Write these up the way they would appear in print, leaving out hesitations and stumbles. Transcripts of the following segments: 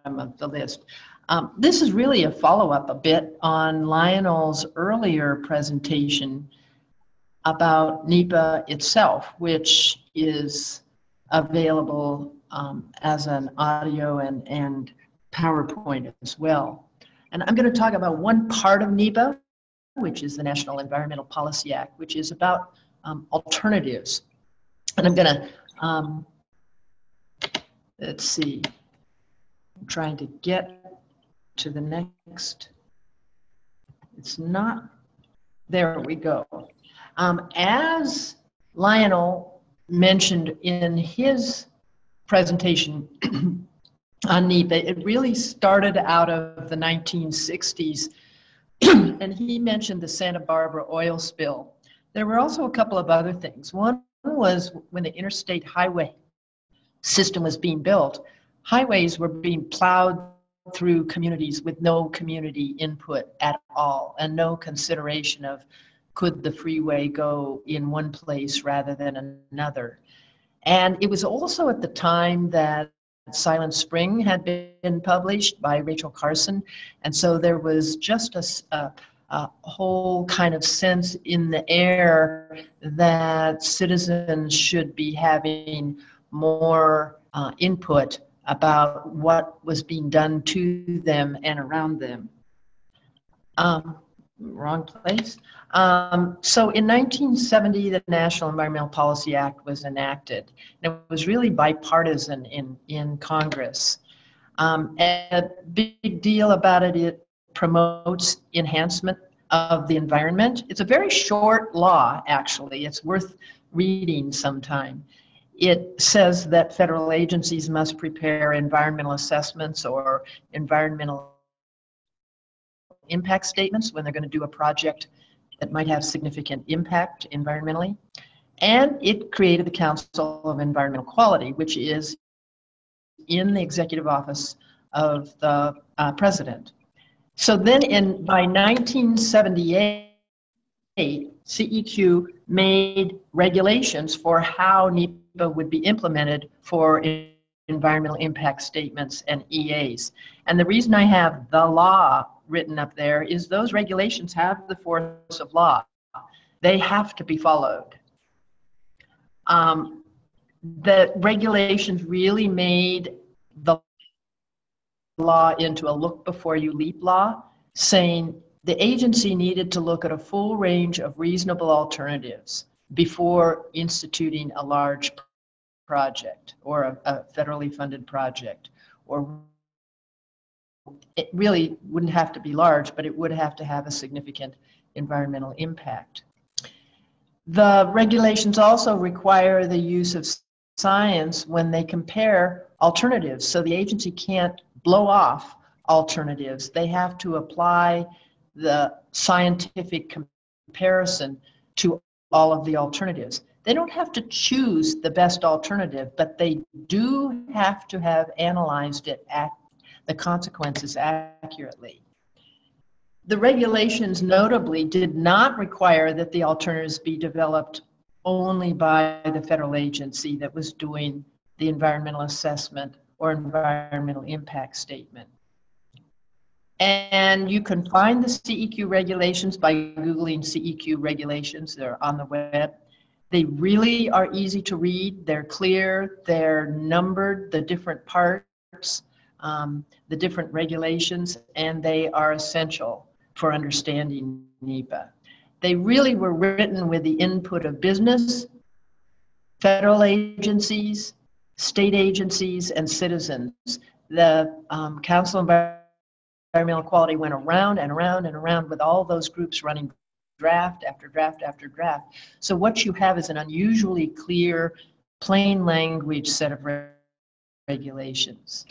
of the list. This is really a follow-up a bit on Lionel's earlier presentation about NEPA itself, which is available as an audio and PowerPoint as well. And I'm going to talk about one part of NEPA, which is the National Environmental Policy Act, which is about alternatives. And I'm going to, let's see, I'm trying to get to the next, it's not, there we go. As Lionel mentioned in his presentation on NEPA, it really started out of the 1960s, and he mentioned the Santa Barbara oil spill. There were also a couple of other things. One was when the interstate highway system was being built, highways were being plowed through communities with no community input at all, and no consideration of could the freeway go in one place rather than another. And it was also at the time that Silent Spring had been published by Rachel Carson, and so there was just a whole kind of sense in the air that citizens should be having more input about what was being done to them and around them. Wrong place. So in 1970, the National Environmental Policy Act was enacted. It was really bipartisan in Congress. A big deal about it, it promotes enhancement of the environment. It's a very short law, actually. It's worth reading sometime. It says that federal agencies must prepare environmental assessments or environmental impact statements when they're going to do a project that might have significant impact environmentally. And it created the Council of Environmental Quality, which is in the executive office of the president. So then by 1978, CEQ made regulations for how NEPA would be implemented for environmental impact statements and EAs. And the reason I have the law written up there is those regulations have the force of law. They have to be followed. The regulations really made the law into a look before you leap law, saying the agency needed to look at a full range of reasonable alternatives before instituting a large project or a federally funded project. Or it really wouldn't have to be large, but it would have to have a significant environmental impact. The regulations also require the use of science when they compare alternatives. So the agency can't blow off alternatives. They have to apply the scientific comparison to all of the alternatives. They don't have to choose the best alternative, but they do have to have analyzed it the consequences accurately. The regulations notably did not require that the alternatives be developed only by the federal agency that was doing the environmental assessment or environmental impact statement. And you can find the CEQ regulations by Googling CEQ regulations. They're on the web. They really are easy to read. They're clear. They're numbered, the different parts, the different regulations, and they are essential for understanding NEPA. They really were written with the input of business, federal agencies, state agencies, and citizens. The Council of Environmental Quality went around and around and around with all those groups running draft after draft after draft. So what you have is an unusually clear, plain language set of regulations.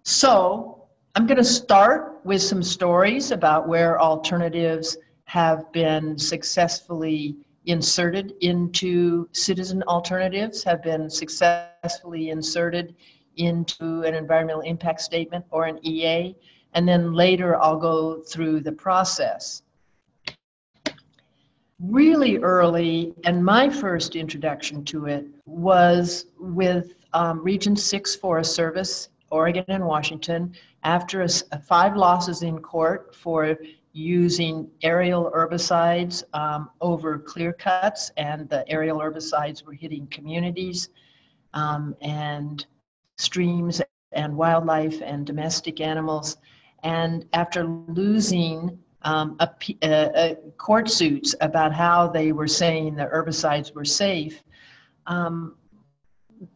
So I'm going to start with some stories about where alternatives have been successfully inserted into citizen alternatives, have been successfully inserted into an environmental impact statement or an EA, and then later I'll go through the process. Really early, and my first introduction to it was with Region 6 Forest Service Oregon and Washington, after 5 losses in court for using aerial herbicides over clear cuts, and the aerial herbicides were hitting communities and streams and wildlife and domestic animals. And after losing court suits about how they were saying the herbicides were safe,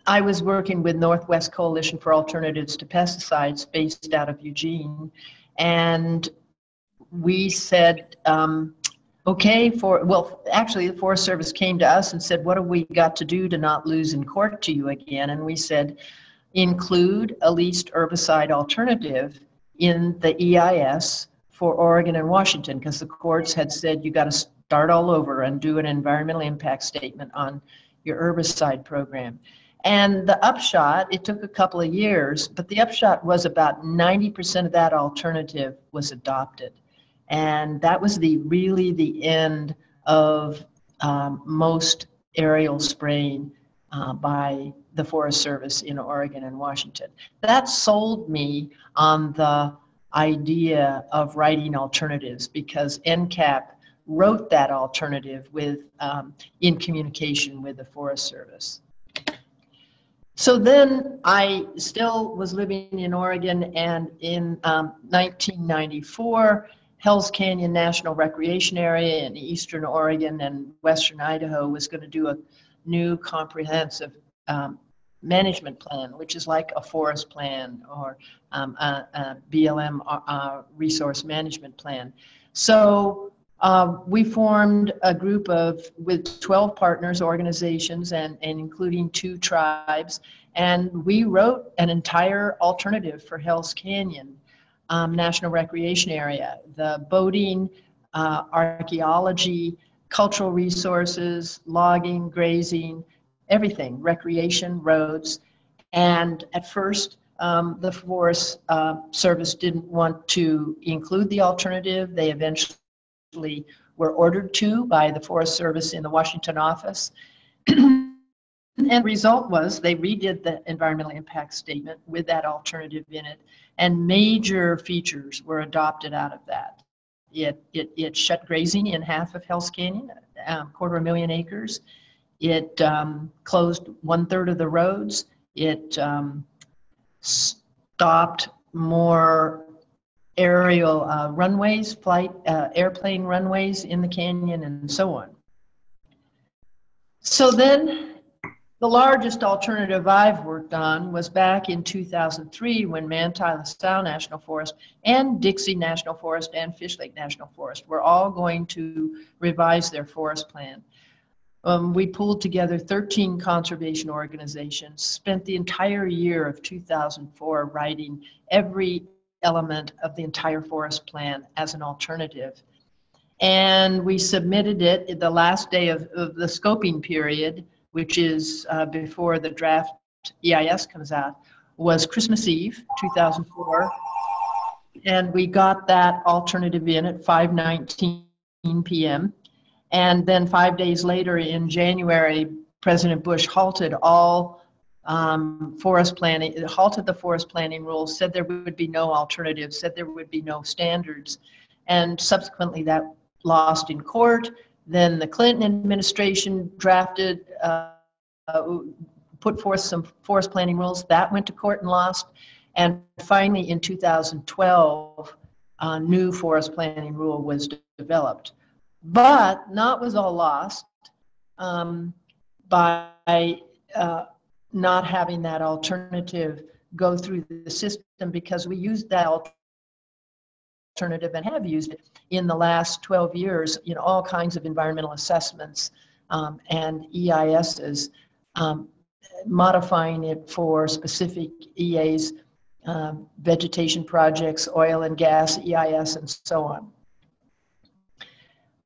I was working with Northwest Coalition for Alternatives to Pesticides based out of Eugene, and we said, okay, actually the Forest Service came to us and said, what have we got to do to not lose in court to you again? And we said, include a least herbicide alternative in the EIS for Oregon and Washington, because the courts had said you got to start all over and do an environmental impact statement on your herbicide program. And the upshot, it took a couple of years, but the upshot was about 90% of that alternative was adopted. And that was really the end of most aerial spraying by the Forest Service in Oregon and Washington. That sold me on the idea of writing alternatives, because NCAP wrote that alternative with in communication with the Forest Service. So then I still was living in Oregon, and in 1994, Hells Canyon National Recreation Area in eastern Oregon and western Idaho was going to do a new comprehensive management plan, which is like a forest plan or a BLM resource management plan. So we formed a group with 12 partners, organizations, and including 2 tribes, and we wrote an entire alternative for Hells Canyon National Recreation Area. The boating, archaeology, cultural resources, logging, grazing, everything, recreation, roads. And at first, the Forest Service didn't want to include the alternative. They eventually were ordered to by the Forest Service in the Washington office. And the result was they redid the environmental impact statement with that alternative in it, and major features were adopted out of that. It shut grazing in half of Hells Canyon, 250,000 acres. It closed 1/3 of the roads. It stopped more aerial runways, airplane runways in the canyon, and so on. So then the largest alternative I've worked on was back in 2003 when Manti-La National Forest and Dixie National Forest and Fish Lake National Forest were all going to revise their forest plan. We pulled together 13 conservation organizations, spent the entire year of 2004 writing every element of the entire forest plan as an alternative. And we submitted it at the last day of the scoping period, which is before the draft EIS comes out, was Christmas Eve, 2004. And we got that alternative in at 5:19 p.m. And then 5 days later in January, President Bush halted all forest planning, halted the forest planning rules, said there would be no alternatives, said there would be no standards. And subsequently that lost in court. Then the Clinton administration drafted, put forth some forest planning rules. That went to court and lost. And finally in 2012, a new forest planning rule was developed. But not was all lost by not having that alternative go through the system, because we used that alternative and have used it in the last 12 years in all kinds of environmental assessments and EISs, modifying it for specific EAs, vegetation projects, oil and gas, EIS, and so on.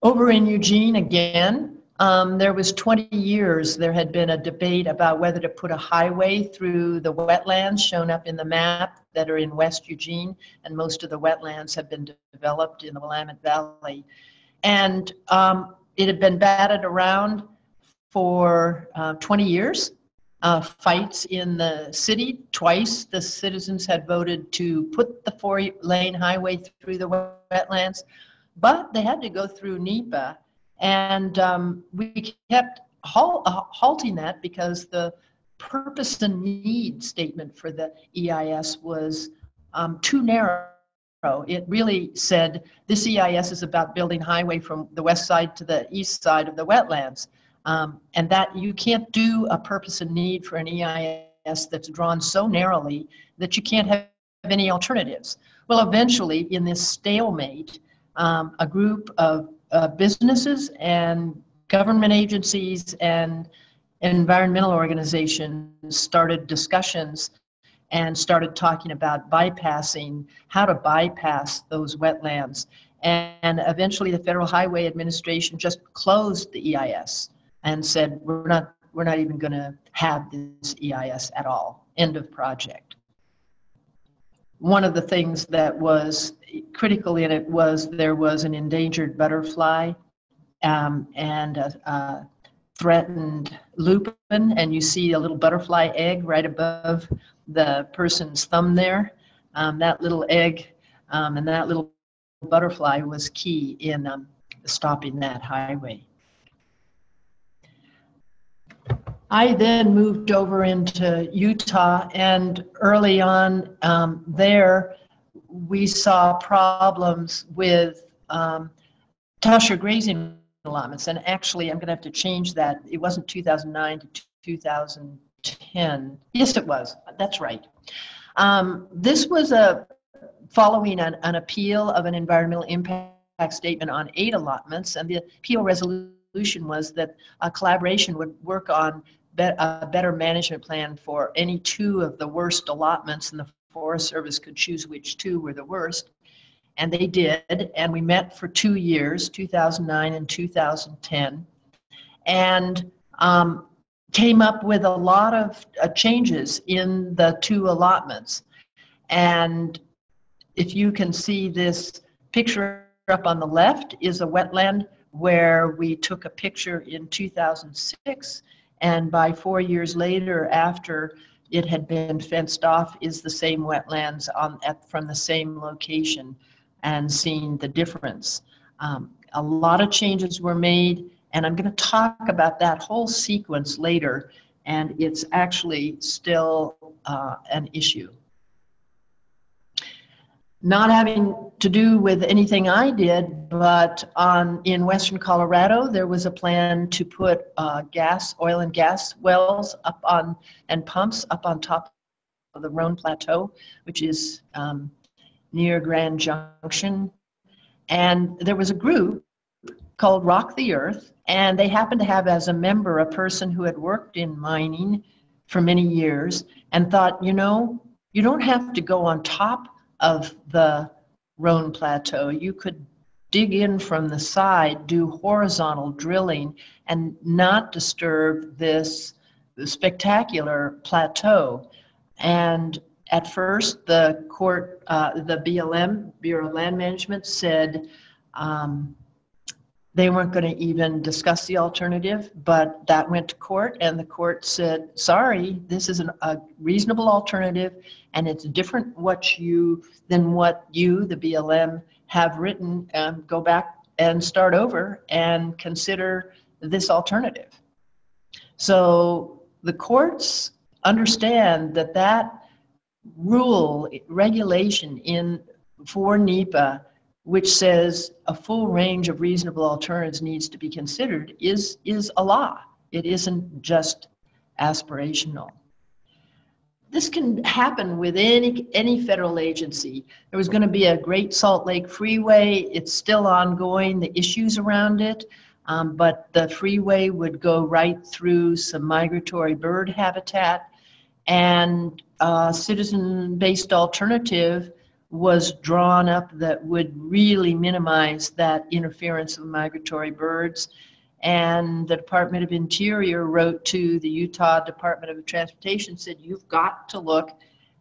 Over in Eugene again, there was 20 years, there had been a debate about whether to put a highway through the wetlands shown up in the map that are in West Eugene, and most of the wetlands have been developed in the Willamette Valley. And it had been batted around for 20 years. fights in the city. Twice the citizens had voted to put the 4-lane highway through the wetlands, but they had to go through NEPA. And we kept halting that because the purpose and need statement for the EIS was too narrow. It really said this EIS is about building highway from the west side to the east side of the wetlands. And that you can't do a purpose and need for an EIS that's drawn so narrowly that you can't have any alternatives. Well, eventually, in this stalemate, a group of businesses and government agencies and environmental organizations started discussions and started talking about bypassing, how to bypass those wetlands. And eventually the Federal Highway Administration just closed the EIS and said, we're not even going to have this EIS at all. End of project. One of the things that was critical in it was there was an endangered butterfly and a threatened lupin, and you see a little butterfly egg right above the person's thumb there. That little egg and that little butterfly was key in stopping that highway. I then moved over into Utah, and early on there, we saw problems with Tusher grazing allotments. And actually, I'm going to have to change that. It wasn't 2009 to 2010. Yes, it was. That's right. This was following an appeal of an environmental impact statement on 8 allotments, and the appeal resolution was that a collaboration would work on a better management plan for any 2 of the worst allotments, and the Forest Service could choose which 2 were the worst. And they did, and we met for 2 years, 2009 and 2010, and came up with a lot of changes in the 2 allotments. And if you can see this picture up on the left is a wetland where we took a picture in 2006, and by 4 years later, after it had been fenced off, is the same wetlands from the same location, and seeing the difference. A lot of changes were made, and I'm going to talk about that whole sequence later, and it's actually still an issue. Not having to do with anything I did, but in Western Colorado, there was a plan to put oil and gas wells and pumps up on top of the Roan Plateau, which is near Grand Junction. And there was a group called Rock the Earth, and they happened to have as a member a person who had worked in mining for many years and thought, you know, you don't have to go on top of the Roan Plateau. You could dig in from the side, do horizontal drilling, and not disturb this spectacular plateau. And at first, the court, the BLM, Bureau of Land Management, said they weren't going to even discuss the alternative, but that went to court, and the court said, sorry, this is a reasonable alternative, and it's different than what you, the BLM, have written. Go back and start over and consider this alternative. So the courts understand that regulation for NEPA, which says a full range of reasonable alternatives needs to be considered, is a law. It isn't just aspirational. This can happen with any federal agency. There was going to be a Great Salt Lake Freeway. It's still ongoing, the issues around it, but the freeway would go right through some migratory bird habitat, and a citizen-based alternative was drawn up that would really minimize that interference of migratory birds. And the Department of Interior wrote to the Utah Department of Transportation, said, you've got to look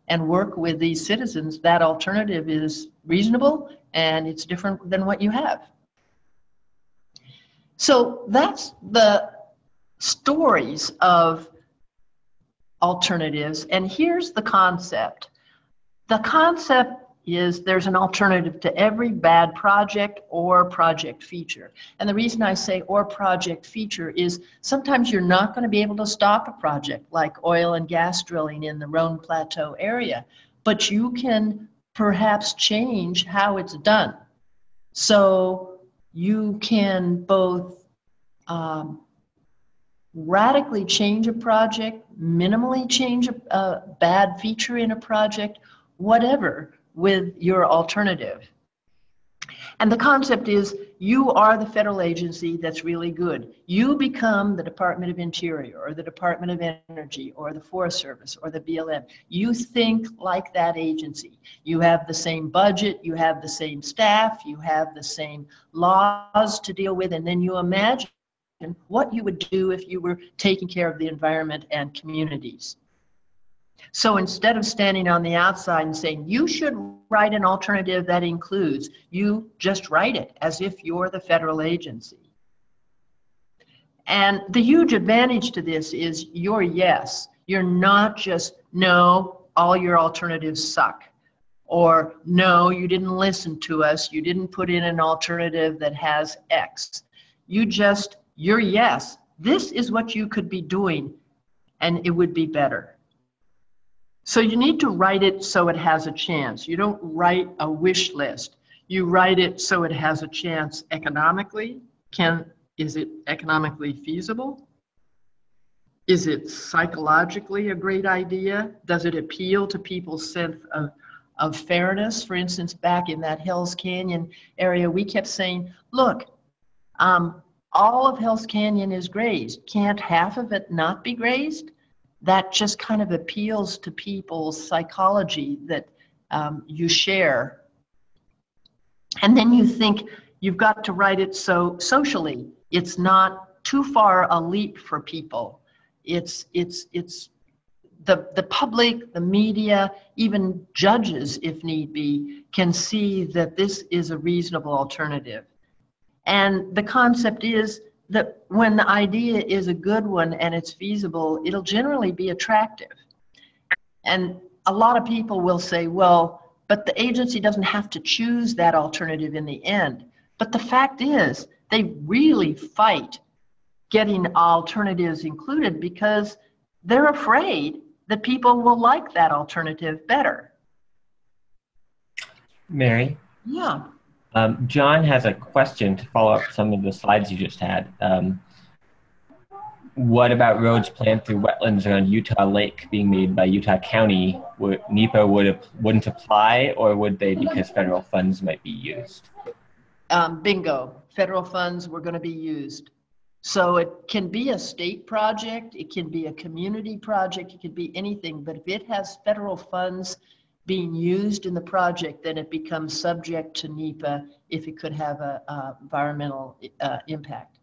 and work with these citizens. That alternative is reasonable and it's different than what you have. So that's the stories of alternatives, and here's the concept. The concept is there's an alternative to every bad project or project feature. And the reason I say or project feature is sometimes you're not going to be able to stop a project like oil and gas drilling in the Rhone Plateau area, but you can perhaps change how it's done. So you can both radically change a project, minimally change a bad feature in a project, whatever, with your alternative. And the concept is you are the federal agency that's really good. You become the Department of Interior or the Department of Energy or the Forest Service or the BLM. You think like that agency. You have the same budget, you have the same staff, you have the same laws to deal with, and then you imagine what you would do if you were taking care of the environment and communities. So instead of standing on the outside and saying, you should write an alternative that includes, you just write it as if you're the federal agency. And the huge advantage to this is your yes. You're not just, no, all your alternatives suck. Or no, you didn't listen to us. You didn't put in an alternative that has X. You just, your yes, this is what you could be doing and it would be better. So you need to write it so it has a chance. You don't write a wish list. You write it so it has a chance economically. Is it economically feasible? Is it psychologically a great idea? Does it appeal to people's sense of fairness? For instance, back in that Hells Canyon area, we kept saying, look, all of Hells Canyon is grazed. Can't half of it not be grazed? That just kind of appeals to people's psychology that you share. And then you think you've got to write it so socially. It's not too far a leap for people. It's the public, the media, even judges, if need be, can see that this is a reasonable alternative. And the concept is that when the idea is a good one and it's feasible, it'll generally be attractive. And a lot of people will say, well, but the agency doesn't have to choose that alternative in the end. But the fact is, they really fight getting alternatives included because they're afraid that people will like that alternative better. Mary? Yeah. John has a question to follow up some of the slides you just had. What about roads planned through wetlands around Utah Lake being made by Utah County? NEPA wouldn't apply, or would they because federal funds might be used? Bingo. Federal funds were going to be used. So it can be a state project, it can be a community project, it could be anything, but if it has federal funds being used in the project, then it becomes subject to NEPA if it could have a environmental impact.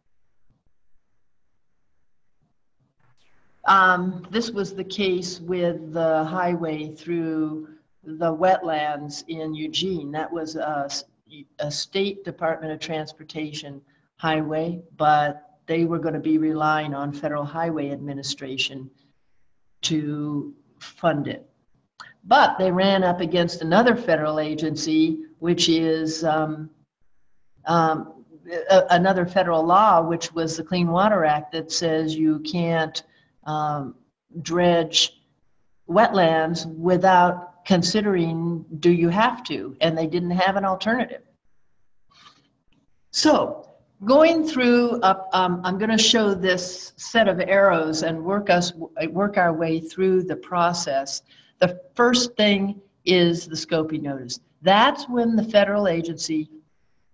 This was the case with the highway through the wetlands in Eugene. That was a state Department of Transportation highway, but they were going to be relying on Federal Highway Administration to fund it. But they ran up against another federal agency, which is another federal law, which was the Clean Water Act, that says you can't dredge wetlands without considering, do you have to? And they didn't have an alternative. So going through, I'm going to show this set of arrows and work our way through the process. The first thing is the scoping notice. That's when the federal agency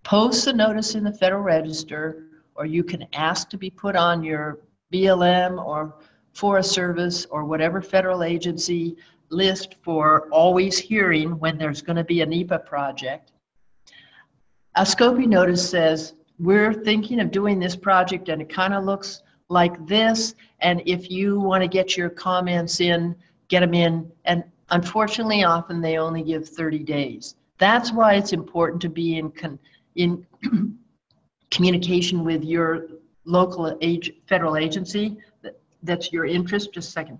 posts a notice in the Federal Register, or you can ask to be put on your BLM or Forest Service or whatever federal agency list for always hearing when there's going to be a NEPA project. A scoping notice says, we're thinking of doing this project and it kind of looks like this, and if you want to get your comments in, get them in. And unfortunately, often they only give 30 days. That's why it's important to be in communication with your local federal agency. That's your interest. Just a second.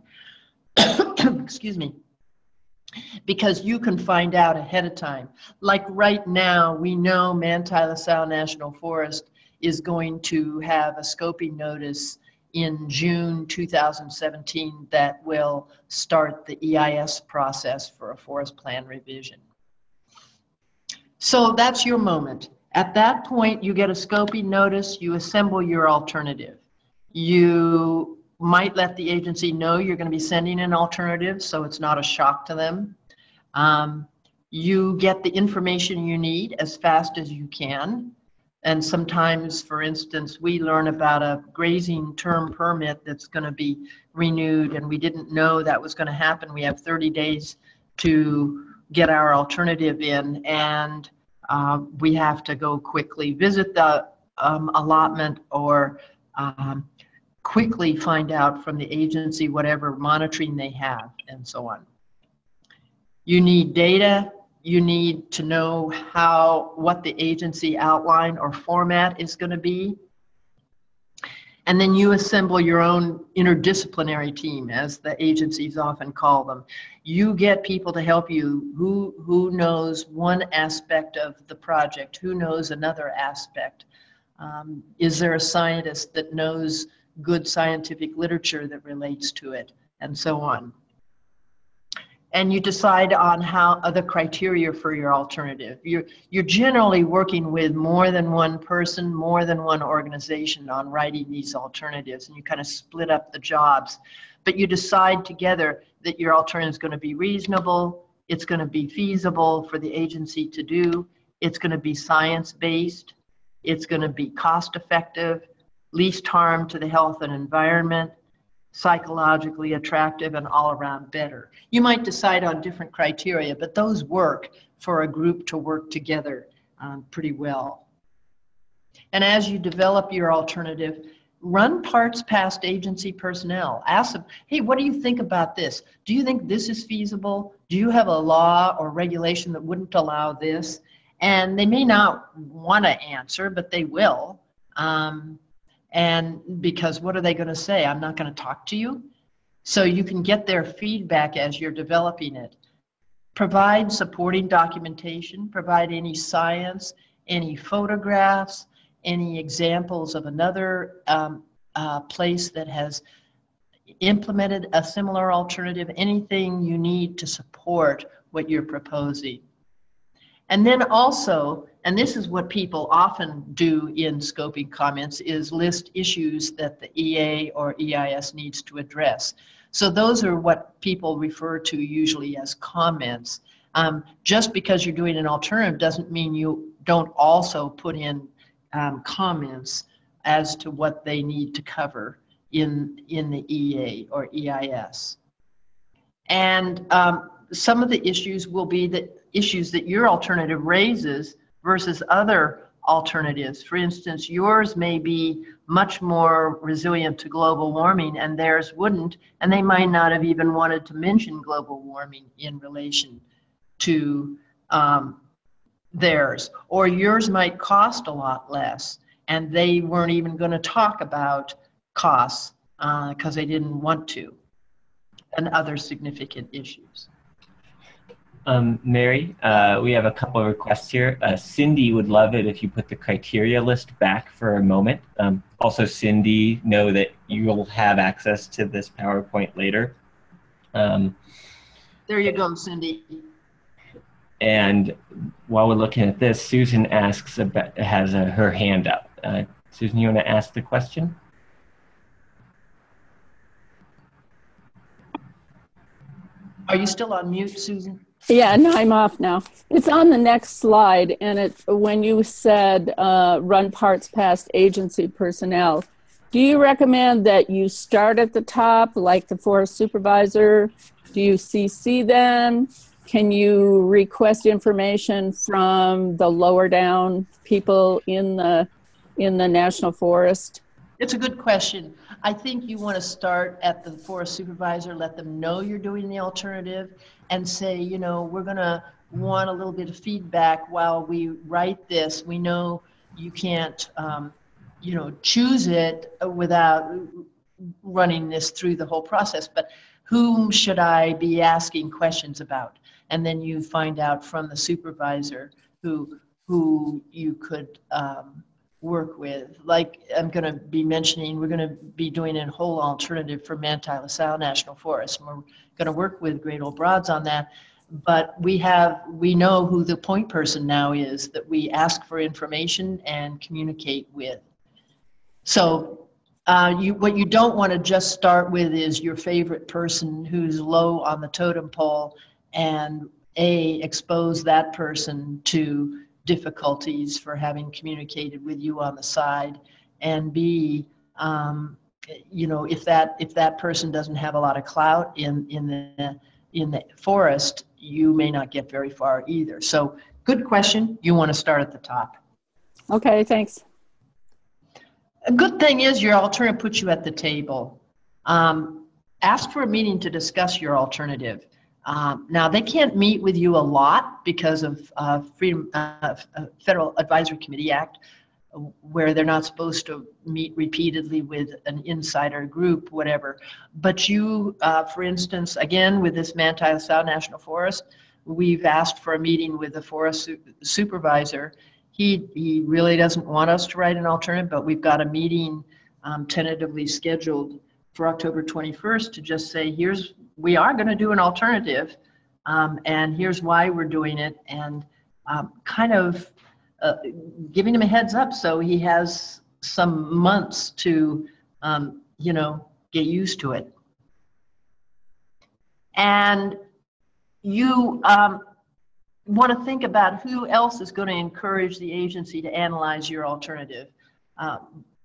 excuse me, because you can find out ahead of time. Like right now, we know Manti-La-Sal National Forest is going to have a scoping notice in June 2017 that will start the EIS process for a forest plan revision. So that's your moment. At that point, you get a scoping notice, you assemble your alternative. You might let the agency know you're going to be sending an alternative, so it's not a shock to them. You get the information you need as fast as you can. And sometimes, for instance, we learn about a grazing term permit that's going to be renewed, and we didn't know that was going to happen. We have 30 days to get our alternative in, and we have to go quickly visit the allotment or quickly find out from the agency whatever monitoring they have, and so on. You need data. You need to know what the agency outline or format is going to be. And then you assemble your own interdisciplinary team, as the agencies often call them. You get people to help you who knows one aspect of the project, who knows another aspect. Is there a scientist that knows good scientific literature that relates to it, and so on. And you decide on the criteria for your alternative. You're generally working with more than one person, more than one organization on writing these alternatives, and you kind of split up the jobs. But you decide together that your alternative is going to be reasonable, it's going to be feasible for the agency to do, it's going to be science-based, it's going to be cost-effective, least harm to the health and environment, psychologically attractive, and all around better. You might decide on different criteria, but those work for a group to work together pretty well. And as you develop your alternative, run parts past agency personnel. Ask them, hey, what do you think about this? Do you think this is feasible? Do you have a law or regulation that wouldn't allow this? And they may not want to answer, but they will. And because what are they going to say? I'm not going to talk to you. So you can get their feedback as you're developing it. Provide supporting documentation, provide any science, any photographs, any examples of another place that has implemented a similar alternative, anything you need to support what you're proposing. And then also, and this is what people often do in scoping comments, is list issues that the EA or EIS needs to address. So those are what people refer to usually as comments. Just because you're doing an alternative doesn't mean you don't also put in comments as to what they need to cover in the EA or EIS. And some of the issues will be that issues that your alternative raises versus other alternatives. For instance, yours may be much more resilient to global warming and theirs wouldn't, and they might not have even wanted to mention global warming in relation to theirs. Or yours might cost a lot less and they weren't even going to talk about costs because they didn't want to, and other significant issues. Mary, we have a couple of requests here. Cindy would love it if you put the criteria list back for a moment. Also, Cindy, know that you'll have access to this PowerPoint later. There you go, Cindy. And while we're looking at this, Susan asks about, has her hand up. Susan, you want to ask the question? Are you still on mute, Susan? Yeah, no, I'm off now. It's on the next slide, and it's when you said run parts past agency personnel. Do you recommend that you start at the top, like the Forest Supervisor? Do you CC them? Can you request information from the lower down people in the National Forest? It's a good question. I think you want to start at the Forest Supervisor, let them know you're doing the alternative, and say, you know, we're going to want a little bit of feedback while we write this. We know you can't, you know, choose it without running this through the whole process, but whom should I be asking questions about? And then you find out from the supervisor who you could work with. Like I'm going to be mentioning, we're going to be doing a whole alternative for Manti-La National Forest. And we're going to work with Great Old Broads on that. But we know who the point person now is that we ask for information and communicate with. So what you don't want to just start with is your favorite person who's low on the totem pole and expose that person to difficulties for having communicated with you on the side, and B, if that person doesn't have a lot of clout in the forest, you may not get very far either. So good question. You want to start at the top. Okay, thanks. A good thing is your alternative puts you at the table. Ask for a meeting to discuss your alternative. Now, they can't meet with you a lot because of Federal Advisory Committee Act, where they're not supposed to meet repeatedly with an insider group, whatever. But you, for instance, again, with this Manti-La National Forest, we've asked for a meeting with the Forest Supervisor. He really doesn't want us to write an alternative, but we've got a meeting tentatively scheduled for October 21st to just say, we are going to do an alternative, and here's why we're doing it, and kind of giving him a heads up so he has some months to, get used to it. And you want to think about who else is going to encourage the agency to analyze your alternative.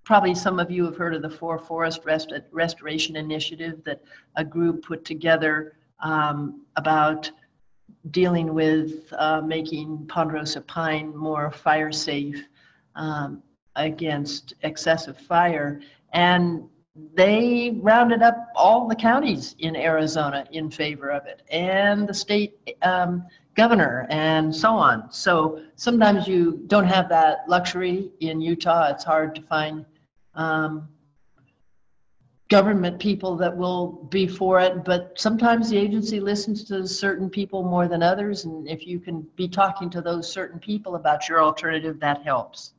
Probably some of you have heard of the Forest Restoration Initiative that a group put together about dealing with making ponderosa pine more fire safe against excessive fire. And they rounded up all the counties in Arizona in favor of it, and the state governor, and so on. So sometimes you don't have that luxury in Utah. It's hard to find government people that will be for it, but sometimes the agency listens to certain people more than others, and if you can be talking to those certain people about your alternative, that helps.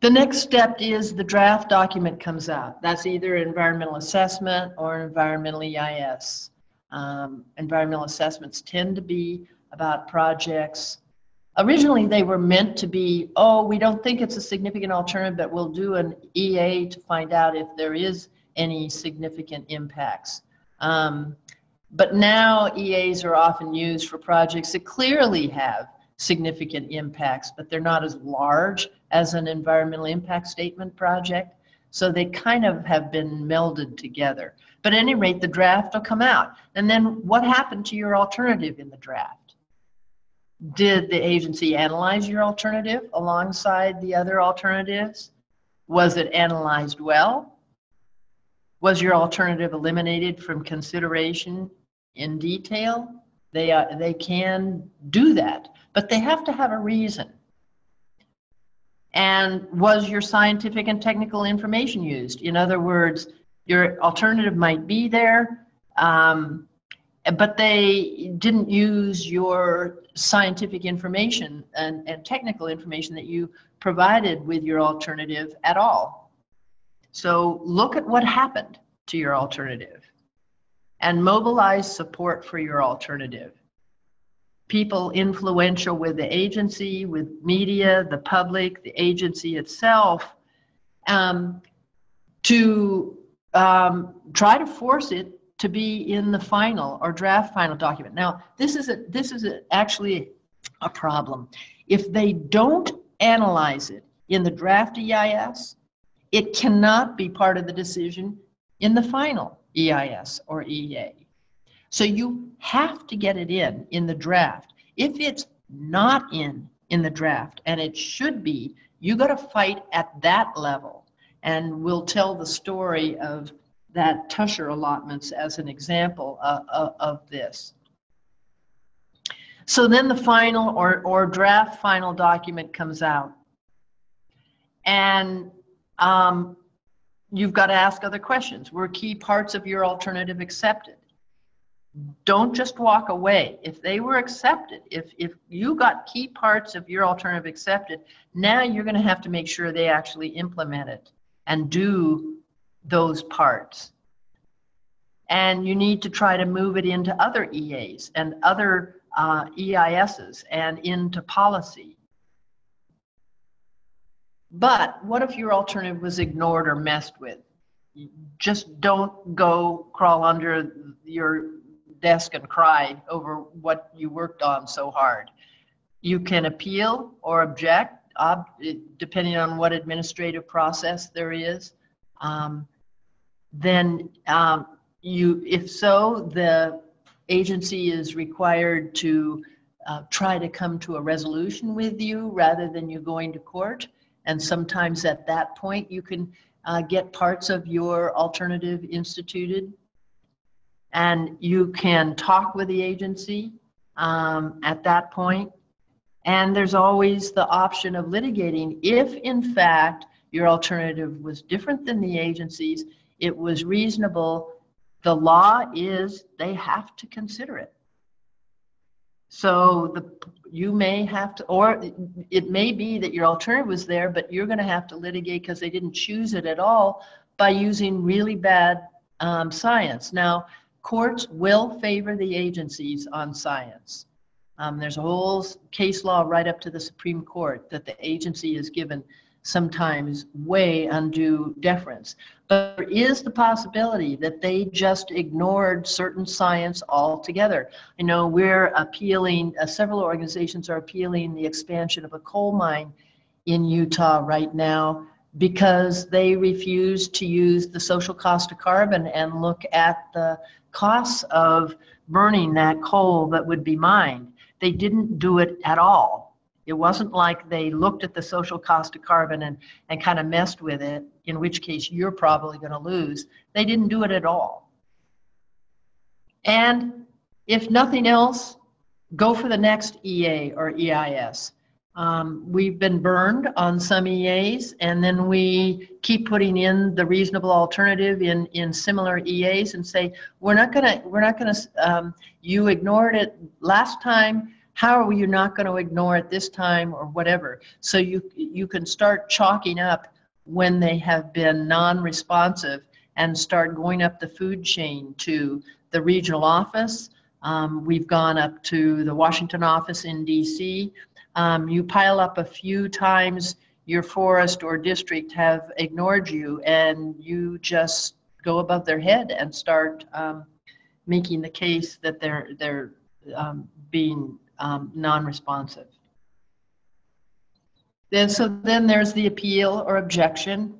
The next step is the draft document comes out. That's either environmental assessment or environmental EIS. Environmental assessments tend to be about projects. Originally, they were meant to be, we don't think it's a significant alternative, but we'll do an EA to find out if there is any significant impacts. But now EAs are often used for projects that clearly have significant impacts, but they're not as large as an environmental impact statement project. So they kind of have been melded together. But at any rate, the draft will come out. And then what happened to your alternative in the draft? Did the agency analyze your alternative alongside the other alternatives? Was it analyzed well? Was your alternative eliminated from consideration in detail? They can do that, but they have to have a reason. And was your scientific and technical information used? In other words, your alternative might be there, but they didn't use your scientific information and technical information that you provided with your alternative at all. So look at what happened to your alternative and mobilize support for your alternative. People influential with the agency, with media, the public, the agency itself, to try to force it to be in the final or draft final document. Now, this is actually a problem. If they don't analyze it in the draft EIS, it cannot be part of the decision in the final EIS or EA. So you have to get it in the draft. If it's not in the draft, and it should be, you got to fight at that level. And we'll tell the story of that Tusher allotments as an example of this. So then the final or draft final document comes out. And you've got to ask other questions. Were key parts of your alternative accepted? Don't just walk away. If they were accepted, if you got key parts of your alternative accepted, now you're going to have to make sure they actually implement it and do those parts. And you need to try to move it into other EAs and other EISs and into policy. But what if your alternative was ignored or messed with? Just don't go crawl under your desk and cry over what you worked on so hard. You can appeal or object, depending on what administrative process there is. If so, the agency is required to try to come to a resolution with you rather than you going to court. And sometimes at that point, you can get parts of your alternative instituted. And you can talk with the agency at that point. And there's always the option of litigating if, in fact, your alternative was different than the agency's, it was reasonable. The law is they have to consider it. So you may have to, or it may be that your alternative was there, but you're going to have to litigate because they didn't choose it at all by using really bad science. Now, courts will favor the agencies on science. There's a whole case law right up to the Supreme Court that the agency is given sometimes way undue deference. But there is the possibility that they just ignored certain science altogether. I know we're appealing, several organizations are appealing the expansion of a coal mine in Utah right now because they refuse to use the social cost of carbon and look at the costs of burning that coal that would be mined. They didn't do it at all. It wasn't like they looked at the social cost of carbon and kind of messed with it, in which case you're probably going to lose. They didn't do it at all. And if nothing else, go for the next EA or EIS. We've been burned on some EAs, and then we keep putting in the reasonable alternative in similar EAs and say, we're not gonna, you ignored it last time, how are you not going to ignore it this time, or whatever. So you can start chalking up when they have been non-responsive and start going up the food chain to the regional office. We've gone up to the Washington office in DC. You pile up a few times, your forest or district have ignored you, and you just go above their head and start making the case that they're being non-responsive. Then there's the appeal or objection.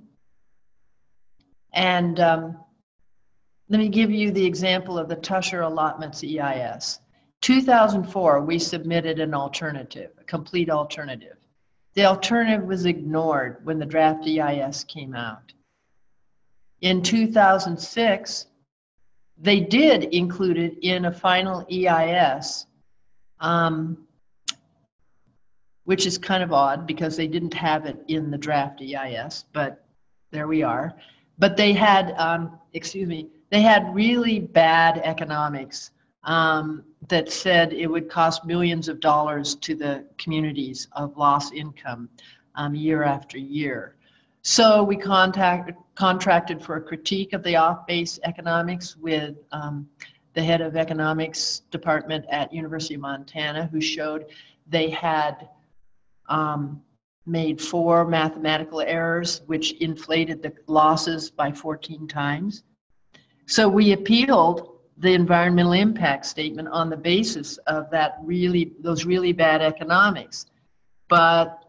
And let me give you the example of the Tusher Allotments EIS. 2004, we submitted an alternative, a complete alternative. The alternative was ignored when the draft EIS came out. In 2006, they did include it in a final EIS, which is kind of odd because they didn't have it in the draft EIS, but there we are. But they had, they had really bad economics that said it would cost millions of dollars to the communities of lost income year after year. So we contracted for a critique of the off-base economics with the head of economics department at University of Montana, who showed they had made 4 mathematical errors, which inflated the losses by 14 times. So we appealed the environmental impact statement on the basis of those really bad economics. But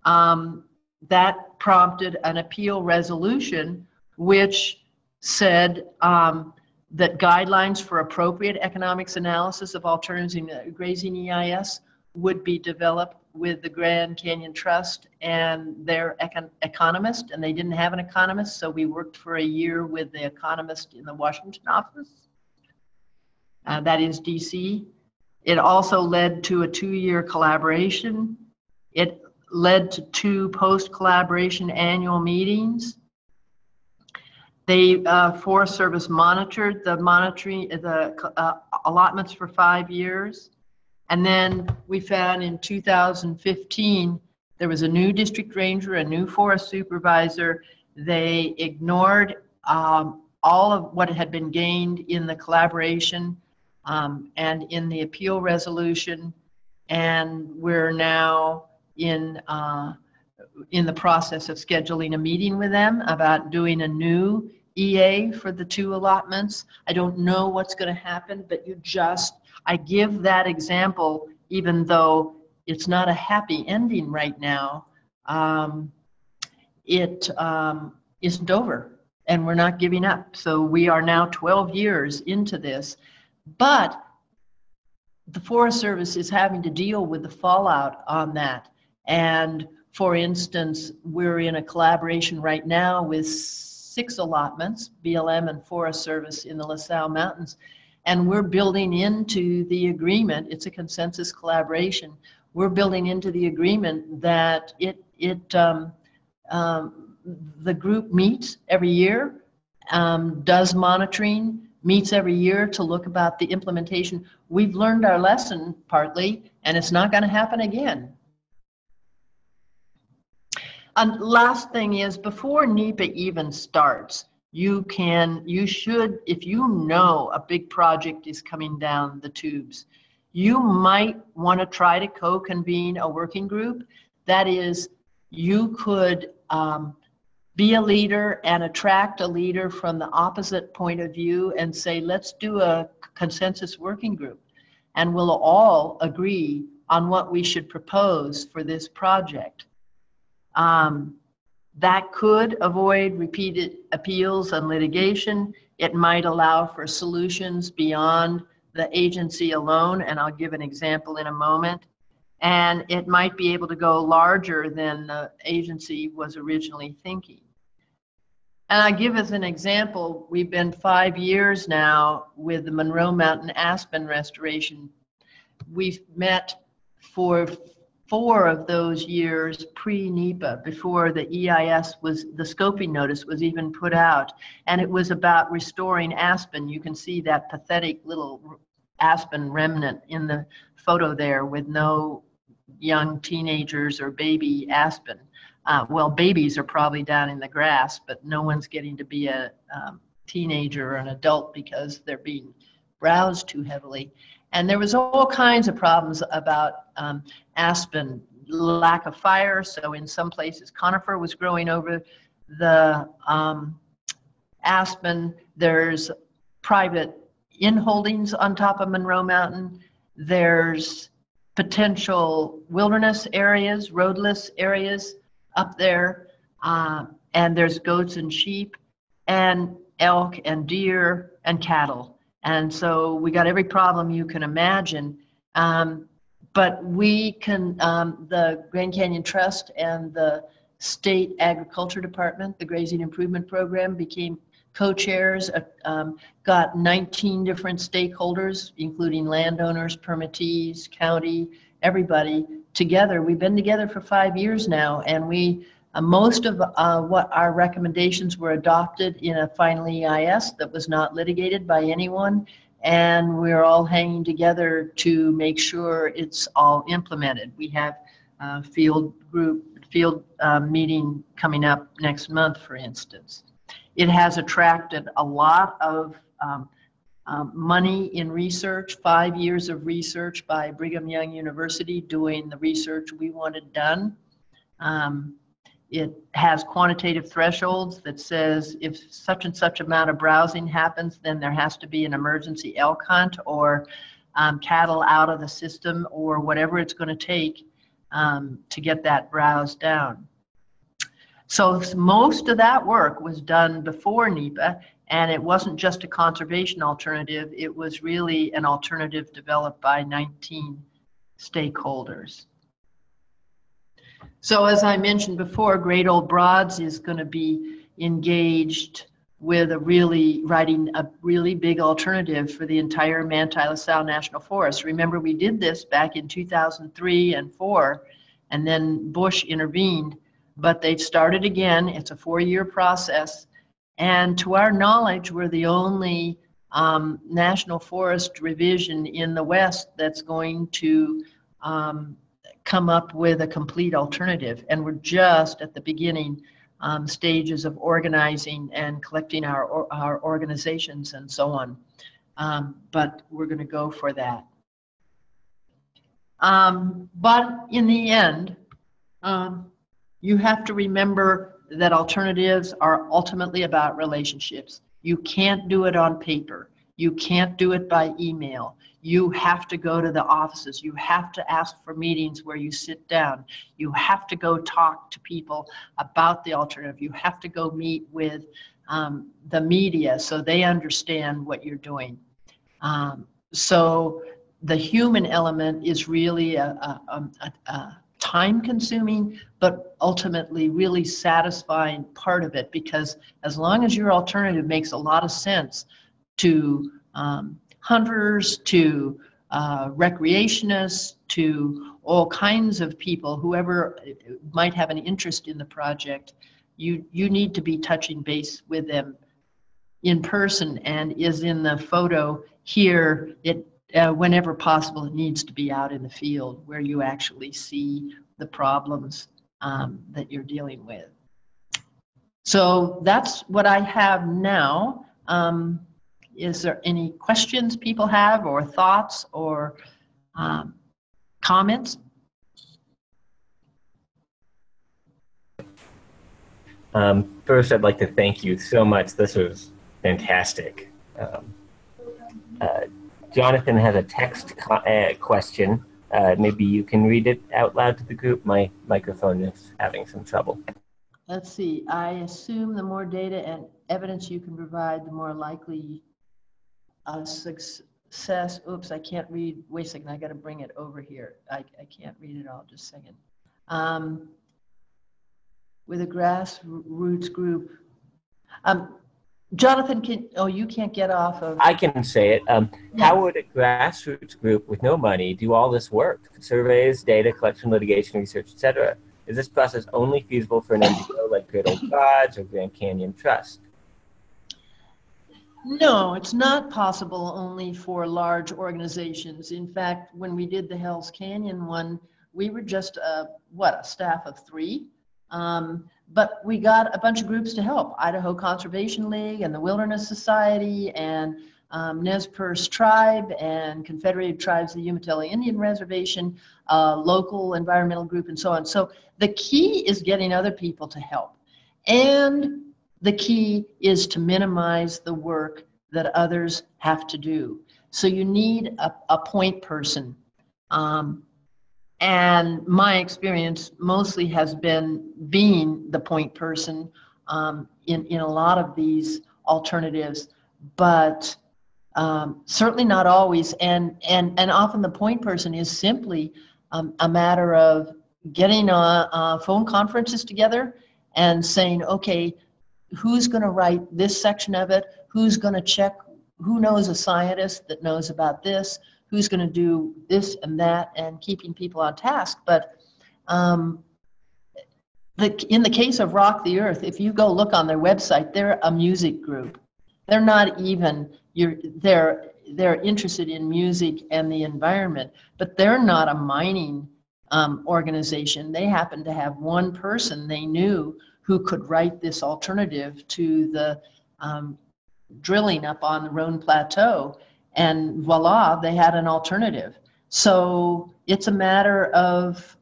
that prompted an appeal resolution which said that guidelines for appropriate economics analysis of alternatives in grazing EIS would be developed with the Grand Canyon Trust and their economist, and they didn't have an economist, so we worked for a year with the economist in the Washington office. That is DC. It also led to a 2-year collaboration. It led to 2 post-collaboration annual meetings. They, Forest Service monitored the allotments for 5 years. And then we found in 2015, there was a new district ranger, a new forest supervisor. They ignored all of what had been gained in the collaboration and in the appeal resolution. And we're now in the process of scheduling a meeting with them about doing a new EA for the 2 allotments. I don't know what's going to happen, but I give that example, even though it's not a happy ending right now. It isn't over, and we're not giving up. So we are now 12 years into this, but the Forest Service is having to deal with the fallout on that. And for instance, we're in a collaboration right now with 6 allotments, BLM and Forest Service in the LaSalle Mountains, and we're building into the agreement, it's a consensus collaboration, we're building into the agreement that the group meets every year, does monitoring, meets every year to look about the implementation. We've learned our lesson partly, and it's not going to happen again. And last thing is, before NEPA even starts, you should, if you know a big project is coming down the tubes, you might want to try to co-convene a working group. That is, you could be a leader and attract a leader from the opposite point of view and say, let's do a consensus working group, and we'll all agree on what we should propose for this project. That could avoid repeated appeals and litigation. It might allow for solutions beyond the agency alone, and I'll give an example in a moment. And it might be able to go larger than the agency was originally thinking. And I give as an example, we've been 5 years now with the Monroe Mountain aspen restoration. We've met for 4 of those years pre-NEPA, before the EIS the scoping notice was even put out. And it was about restoring aspen. You can see that pathetic little aspen remnant in the photo there with no young teenagers or baby aspen. Well, babies are probably down in the grass, but no one's getting to be a teenager or an adult because they're being browsed too heavily. And there was all kinds of problems about aspen, lack of fire. So in some places, conifer was growing over the aspen. There's private inholdings on top of Monroe Mountain. There's potential wilderness areas, roadless areas up there. And there's goats and sheep and elk and deer and cattle. And so we got every problem you can imagine. But we can, the Grand Canyon Trust and the State Agriculture Department, the Grazing Improvement Program, became co-chairs, got 19 different stakeholders, including landowners, permittees, county, everybody together. We've been together for 5 years now, and we most of what our recommendations were adopted in a final EIS that was not litigated by anyone, and we're all hanging together to make sure it's all implemented. We have a field meeting coming up next month, for instance. It has attracted a lot of money in research, 5 years of research by Brigham Young University doing the research we wanted done. It has quantitative thresholds that says if such and such amount of browsing happens, then there has to be an emergency elk hunt or cattle out of the system or whatever it's going to take to get that browse down. So most of that work was done before NEPA, and it wasn't just a conservation alternative, it was really an alternative developed by 19 stakeholders. So as I mentioned before, Great Old Broads is going to be engaged with writing a really big alternative for the entire Manti-LaSalle National Forest. Remember, we did this back in 2003 and 4, and then Bush intervened, but they've started again. It's a 4-year process, And to our knowledge, we're the only National Forest division in the West that's going to come up with a complete alternative. And we're just at the beginning stages of organizing and collecting our organizations and so on. But we're going to go for that. But in the end, you have to remember that alternatives are ultimately about relationships. You can't do it on paper. You can't do it by email. You have to go to the offices. You have to ask for meetings where you sit down. You have to go talk to people about the alternative. You have to go meet with the media so they understand what you're doing. So the human element is really a time-consuming, but ultimately really satisfying part of it, because as long as your alternative makes a lot of sense to hunters, to recreationists, to all kinds of people, whoever might have an interest in the project, you need to be touching base with them in person, and is in the photo here. Whenever possible, it needs to be out in the field where you actually see the problems that you're dealing with. So that's what I have now. Is there any questions people have, or thoughts, or comments? First, I'd like to thank you so much. This was fantastic. Jonathan has a text question. Maybe you can read it out loud to the group. My microphone is having some trouble. Let's see. I assume the more data and evidence you can provide, the more likely success. Oops, I can't read. Wait a second. I got to bring it over here. I can't read it all. Just a second. With a grassroots group. Jonathan, you can't get off of. I can say it. Yeah. How would a grassroots group with no money do all this work? Surveys, data collection, litigation, research, etc. Is this process only feasible for an NGO like Great Old Gods or Grand Canyon Trust? No, it's not possible only for large organizations. In fact, when we did the Hell's Canyon one, we were just a staff of 3. But we got a bunch of groups to help: Idaho Conservation League and the Wilderness Society and Nez Perce Tribe and Confederated Tribes of the Umatilla Indian Reservation, local environmental group, and so on. So the key is getting other people to help. And the key is to minimize the work that others have to do. So you need a point person. And my experience mostly has been being the point person in a lot of these alternatives, but certainly not always. And often the point person is simply a matter of getting phone conferences together and saying, okay, who's going to write this section of it? Who's going to check? Who knows a scientist that knows about this? Who's going to do this and that, and keeping people on task. But in the case of Rock the Earth, if you go look on their website, they're a music group. They're not even, they're interested in music and the environment, but they're not a mining organization. They happen to have one person they knew who could write this alternative to the drilling up on the Roan Plateau. And voila, they had an alternative. So it's a matter of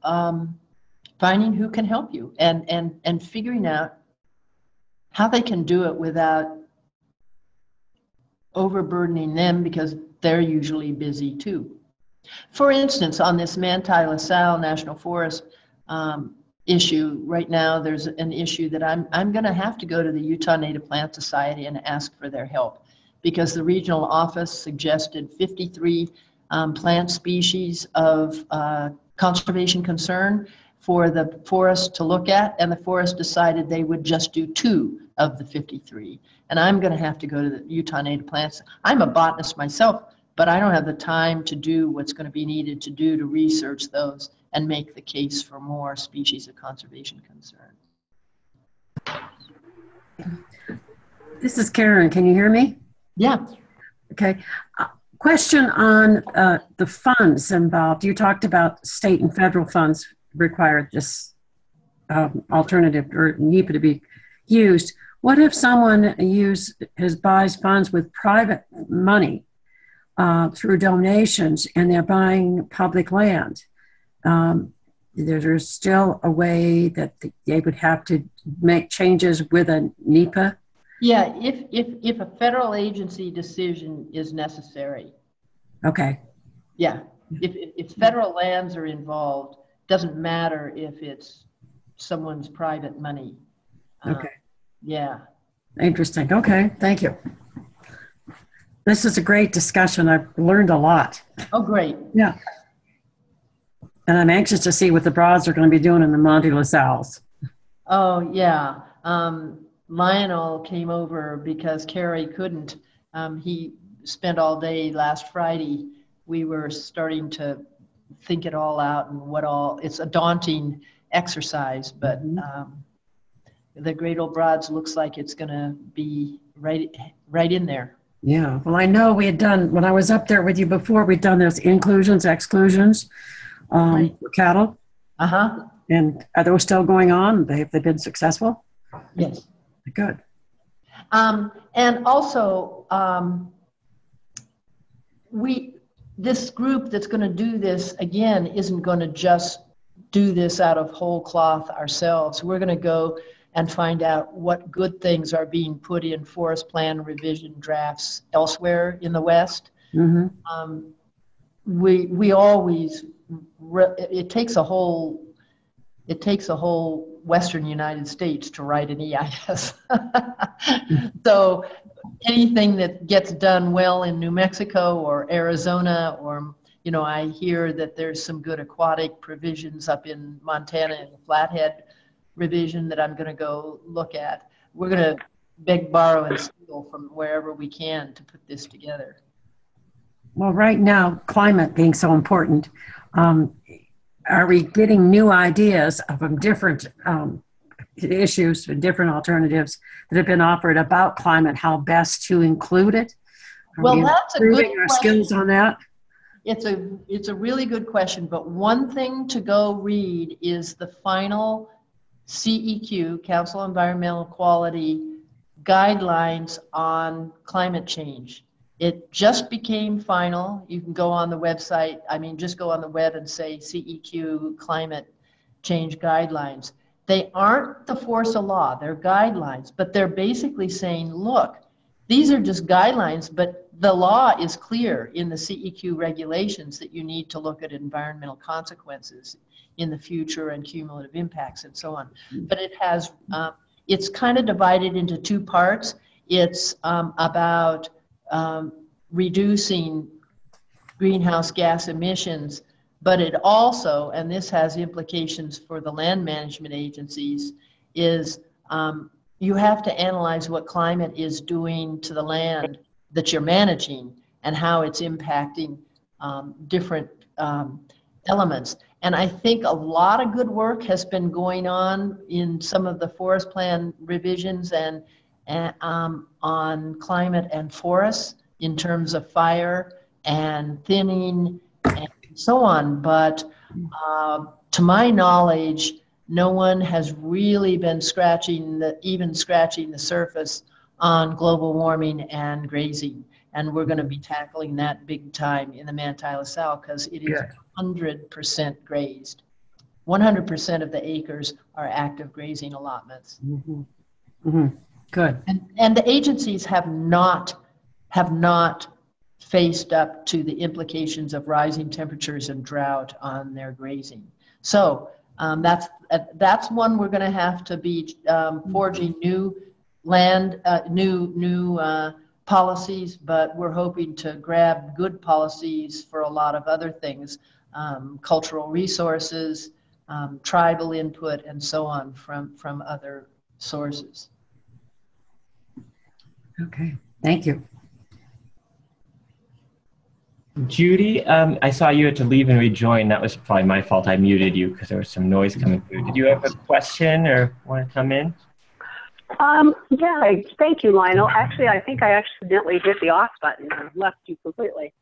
finding who can help you and figuring out how they can do it without overburdening them, because they're usually busy too. For instance, on this Manti La Salle National Forest issue, right now there's an issue that I'm going to have to go to the Utah Native Plant Society and ask for their help, because the regional office suggested 53 plant species of conservation concern for the forest to look at, and the forest decided they would just do 2 of the 53. And I'm going to have to go to the Utah Native Plants. I'm a botanist myself, but I don't have the time to do what's going to be needed to do to research those and make the case for more species of conservation concern. This is Karen. Can you hear me? Yeah. Okay. Question on the funds involved. You talked about state and federal funds required this alternative or NEPA to be used. What if someone buys funds with private money through donations and they're buying public land? There's still a way that they would have to make changes with a NEPA? Yeah, if a federal agency decision is necessary. Okay. Yeah, if federal lands are involved, doesn't matter if it's someone's private money. Okay. Yeah. Interesting. Okay, thank you. This is a great discussion. I've learned a lot. Oh, great. Yeah. And I'm anxious to see what the Broads are going to be doing in the Monte LaSalle's. Oh, yeah. Lionel came over because Carrie couldn't. He spent all day last Friday. We were starting to think it all out and it's a daunting exercise, but the Great Old Broads looks like it's going to be right in there. Yeah, well, I know we had done, when I was up there with you before, we'd done those inclusions, exclusions for cattle. Uh-huh. And are those still going on? Have they been successful? Yes. Good. And also, this group that's going to do this, again, isn't going to just do this out of whole cloth ourselves. We're going to go and find out what good things are being put in forest plan revision drafts elsewhere in the West. Mm-hmm. We always, it takes a whole Western United States to write an EIS. So anything that gets done well in New Mexico or Arizona, or, I hear that there's some good aquatic provisions up in Montana in the Flathead revision that I'm going to go look at. We're going to beg, borrow, and steal from wherever we can to put this together. Well, right now, climate being so important, are we getting new ideas of different issues and different alternatives that have been offered about climate, how best to include it? Well, that's a good question. Our skills on that? It's a really good question, but one thing to go read is the final CEQ, Council on Environmental Quality, guidelines on climate change. It just became final. You can go on the website. Just go on the web and say CEQ climate change guidelines. They aren't the force of law, they're guidelines, but they're basically saying, look, these are just guidelines, but the law is clear in the CEQ regulations that you need to look at environmental consequences in the future and cumulative impacts and so on. But it has, it's kind of divided into two parts. It's about reducing greenhouse gas emissions, but it also, and this has implications for the land management agencies, is you have to analyze what climate is doing to the land that you're managing and how it's impacting different elements. And I think a lot of good work has been going on in some of the forest plan revisions and on climate and forests in terms of fire and thinning and so on. But to my knowledge, no one has really been scratching the surface on global warming and grazing. And we're going to be tackling that big time in the Manti LaSalle because it is 100% grazed. 100% of the acres are active grazing allotments. Mm-hmm. Mm-hmm. Good. And the agencies have not faced up to the implications of rising temperatures and drought on their grazing. So that's one we're going to have to be forging new land, new policies, but we're hoping to grab good policies for a lot of other things, cultural resources, tribal input, and so on from other sources. Okay, thank you. Judy, I saw you had to leave and rejoin. That was probably my fault. I muted you because there was some noise coming through. Did you have a question or want to come in? Yeah, thank you, Lionel. Actually, I think I accidentally hit the off button and left you completely.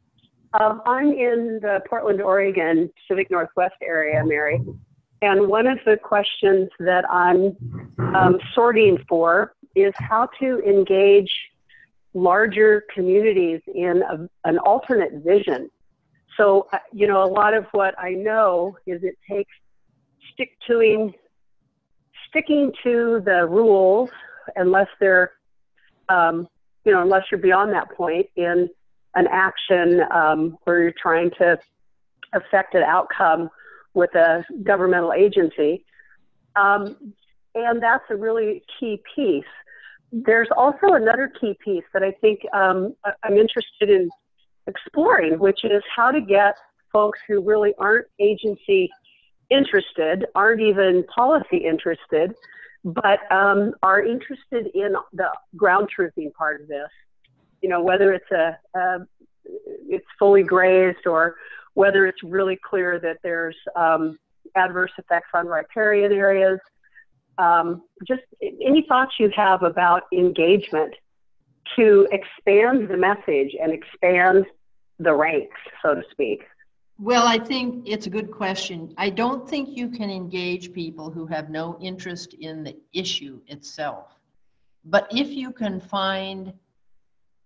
I'm in the Portland, Oregon, Pacific Northwest area, Mary. And one of the questions that I'm sorting for is how to engage larger communities in an alternate vision. So, you know, a lot of what I know is it takes sticking to the rules unless they're, you know, unless you're beyond that point in an action where you're trying to affect an outcome with a governmental agency. And that's a really key piece. There's also another key piece that I think I'm interested in exploring, which is how to get folks who really aren't agency interested, aren't even policy interested, but are interested in the ground truthing part of this. You know, whether it's it's fully grazed or whether it's really clear that there's adverse effects on riparian areas. Just any thoughts you have about engagement to expand the message and expand the ranks, so to speak. Well, I think it's a good question. I don't think you can engage people who have no interest in the issue itself. But if you can find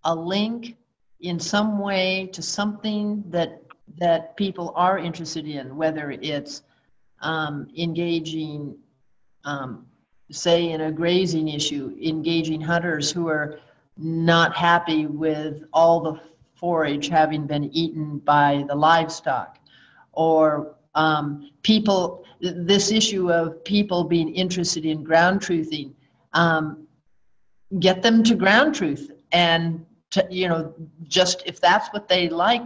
a link in some way to something that people are interested in, whether it's engaging, say in a grazing issue, engaging hunters who are not happy with all the forage having been eaten by the livestock, or people, this issue of people being interested in ground truthing, get them to ground truth, and to, you know, just if that's what they like,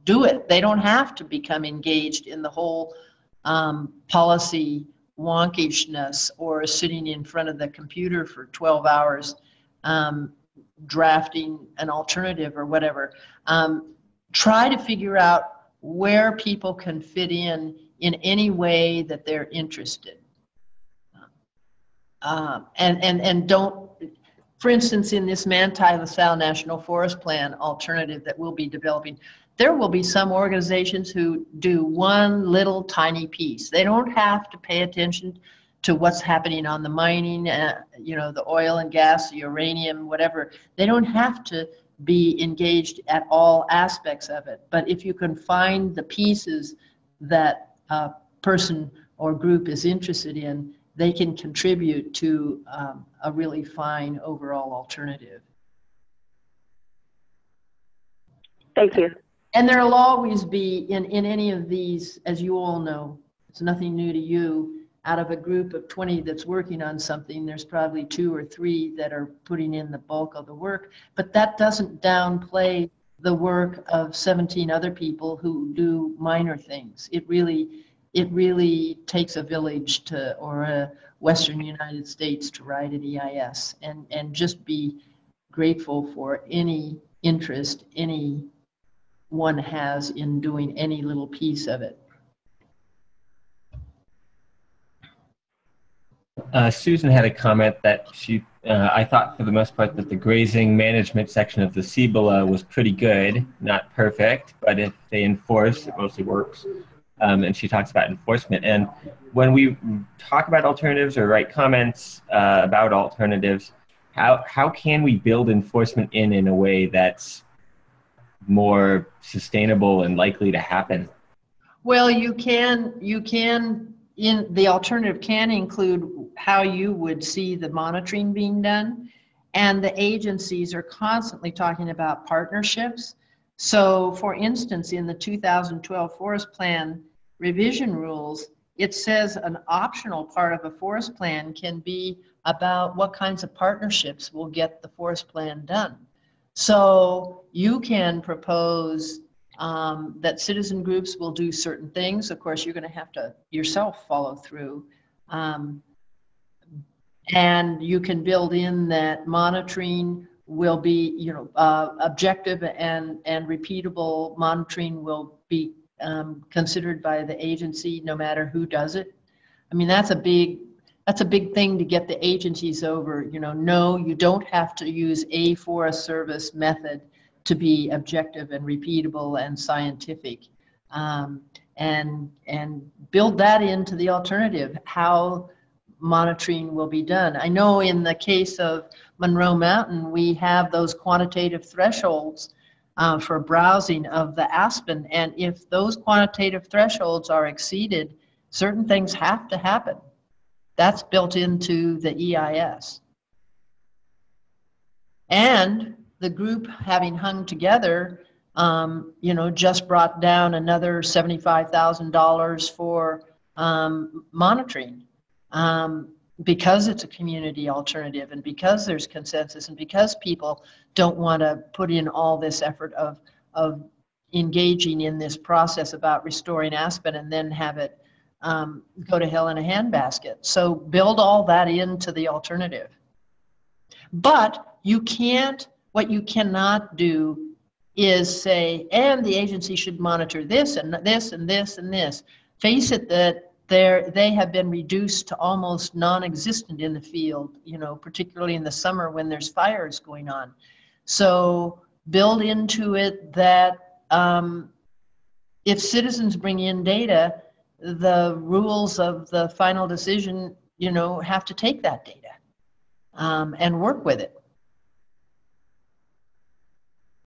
do it. They don't have to become engaged in the whole policy wonkishness or sitting in front of the computer for 12 hours drafting an alternative or whatever. Try to figure out where people can fit in any way that they're interested. And don't, for instance, in this Manti-LaSalle National Forest Plan alternative that we'll be developing, there will be some organizations who do one little tiny piece. They don't have to pay attention to what's happening on the mining, you know, the oil and gas, the uranium, whatever. They don't have to be engaged at all aspects of it. But if you can find the pieces that a person or group is interested in, they can contribute to a really fine overall alternative. Thank you. And there'll always be, in any of these, as you all know, it's nothing new to you, out of a group of 20 that's working on something, there's probably 2 or 3 that are putting in the bulk of the work. But that doesn't downplay the work of 17 other people who do minor things. It really takes a village to, or a Western United States to write an EIS, and just be grateful for any interest anyone has in doing any little piece of it. Susan had a comment that I thought for the most part that the grazing management section of the CBLA was pretty good, not perfect, but if they enforce, it mostly works. And she talks about enforcement. And when we talk about alternatives or write comments about alternatives, how can we build enforcement in a way that's more sustainable and likely to happen? Well, you can, in the alternative can include how you would see the monitoring being done. And the agencies are constantly talking about partnerships. So for instance, in the 2012 Forest Plan revision rules, it says an optional part of a forest plan can be about what kinds of partnerships will get the forest plan done. So you can propose that citizen groups will do certain things. Of course, you're going to have to yourself follow through. And you can build in that monitoring will be, you know, objective and repeatable monitoring will be considered by the agency no matter who does it. I mean, that's a That's a big thing to get the agencies over. You know, no, you don't have to use a Forest Service method to be objective and repeatable and scientific. And build that into the alternative, how monitoring will be done. I know in the case of Monroe Mountain, we have those quantitative thresholds for browsing of the aspen. And if those quantitative thresholds are exceeded, certain things have to happen. That's built into the EIS. And the group, having hung together, you know, just brought down another $75,000 for monitoring, because it's a community alternative, and because there's consensus, and because people don't want to put in all this effort of engaging in this process about restoring aspen and then have it go to hell in a handbasket. So build all that into the alternative. But you can't, what you cannot do is say, and the agency should monitor this and this and this and this. Face it that they have been reduced to almost non-existent in the field, you know, particularly in the summer when there's fires going on. So build into it that if citizens bring in data, the rules of the final decision, you know, have to take that data and work with it.